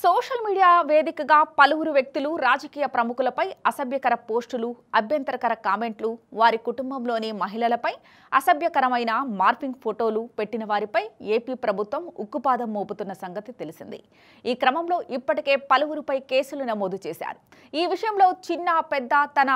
Social media వేదికగా పలువురు వ్యక్తులు రాజకీయ ప్రముఖులపై అసభ్యకర పోస్టులు, అభ్యంతరకర కామెంట్లు, వారి కుటుంబంలోని మహిళలపై అసభ్యకరమైన మార్ఫింగ్ ఫోటోలు పెట్టిన వారిపై ఏపీ ప్రభుత్వం ఉక్కుపాదం మోపుతున్న సంగతి తెలిసింది. ఈ క్రమంలో ఇప్పటికే పలువురుపై కేసులు నమోదు చేశారు. ఈ విషయంలో చిన్న పెద్ద తన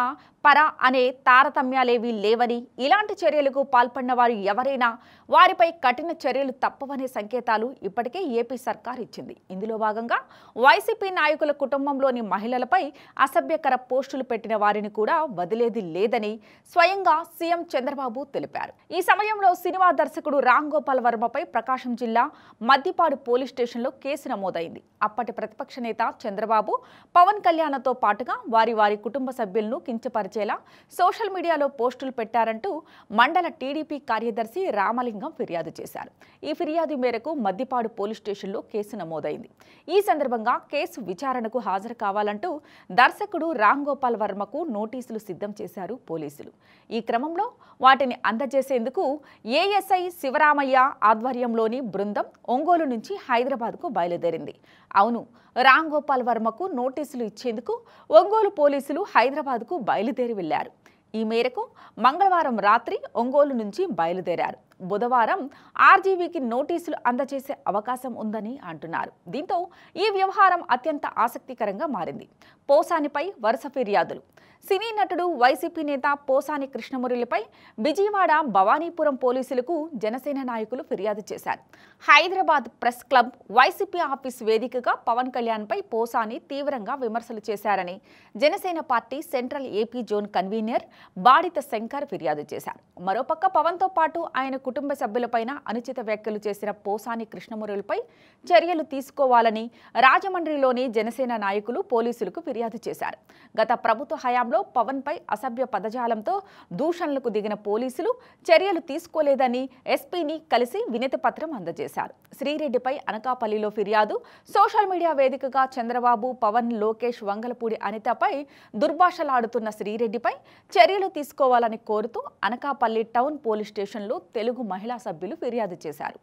పర అనే తారతమ్యాలేవీ లేవని, ఇలాంటి చర్యలకు పాల్పడిన వారు ఎవరైనా వారిపై కఠిన చర్యలు తప్పవనే సంకేతాలు ఇప్పటికే ఏపీ సర్కార్ ఇచ్చింది. ఇందులో భాగంగా వైసీపీ నాయకుల కుటుంబంలోని మహిళలపై అసభ్యకర పోస్టులు పెట్టిన వారిని కూడా వదిలేది లేదని స్వయంగా సీఎం చంద్రబాబు తెలిపారు. ఈ సమయంలో సినిమా దర్శకుడు రామ్ గోపాల్ వర్మపై ప్రకాశం జిల్లా మద్దిపాడు పోలీస్ స్టేషన్లో కేసు నమోదైంది. అప్పటి ప్రతిపక్ష నేత చంద్రబాబు, పవన్ కళ్యాణ్తో పాటుగా వారి కుటుంబ సభ్యులను కించపరిచేలా సోషల్ మీడియాలో పోస్టులు పెట్టారంటూ మండల టీడీపీ కార్యదర్శి రామలింగం ఫిర్యాదు చేశారు. ఈ ఫిర్యాదు మేరకు మద్దిపాడు పోలీస్ స్టేషన్లో కేసు నమోదైంది. ఈ సందర్భంగా కేసు విచారణకు హాజరు కావాలంటూ దర్శకుడు రామ్ గోపాల్ వర్మకు నోటీసులు సిద్ధం చేశారు పోలీసులు. ఈ క్రమంలో వాటిని అందజేసేందుకు ఏఎస్ఐ శివరామయ్య ఆధ్వర్యంలోని బృందం ఒంగోలు నుంచి హైదరాబాద్కు బయలుదేరింది. అవును, రామ్ గోపాల్ వర్మకు నోటీసులు ఇచ్చేందుకు ఒంగోలు పోలీసులు హైదరాబాద్కు బయలుదేరి వెళ్లారు. ఈ మేరకు మంగళవారం రాత్రి ఒంగోలు నుంచి బయలుదేరారు. బుధవారం ఆర్జీవీకి నోటీసులు అందజేసే అవకాశం ఉందని అంటున్నారు. దీంతో ఈ వ్యవహారం అత్యంత ఆసక్తికరంగా మారింది. పోసానిపై వరుస ఫిర్యాదులు. సినీ నటుడు, వైసీపీ నేత పోసాని కృష్ణమురళిపై విజయవాడ భవానీపురం పోలీసులకు జనసేన నాయకులు ఫిర్యాదు చేశారు. Hyderabad press club, YCP office వేదికగా పవన్ కళ్యాణ్పై పోసాని తీవ్రంగా విమర్శలు చేశారని Janasena party central AP zone convener Badita Shankar ఫిర్యాదు చేశారు. మరోపక్క పవన్తో పాటు ఆయన కుటుంబ సభ్యులపైన అనుచిత వ్యాఖ్యలు చేసిన పోసాని కృష్ణమురళిపై చర్యలు తీసుకోవాలని రాజమండ్రిలోని జనసేన నాయకులు పోలీసులకు ఫిర్యాదు చేశారు. గత ప్రభుత్వ హయాంలో పవన్ పై అసభ్య పదజాలంతో దూషణలకు దిగిన పోలీసులు చర్యలు తీసుకోలేదని ఎస్పీని కలిసి వినతి పత్రం అందజేశారు. శ్రీరెడ్డిపై అనకాపల్లిలో ఫిర్యాదు. సోషల్ మీడియా వేదికగా చంద్రబాబు, పవన్, లోకేష్, వంగలపూడి అనితపై దుర్భాషలాడుతున్న శ్రీరెడ్డిపై చర్యలు తీసుకోవాలని కోరుతూ అనకాపల్లి టౌన్ పోలీస్ స్టేషన్లో తెలుగు మహిళా సభ్యులు ఫిర్యాదు చేశారు.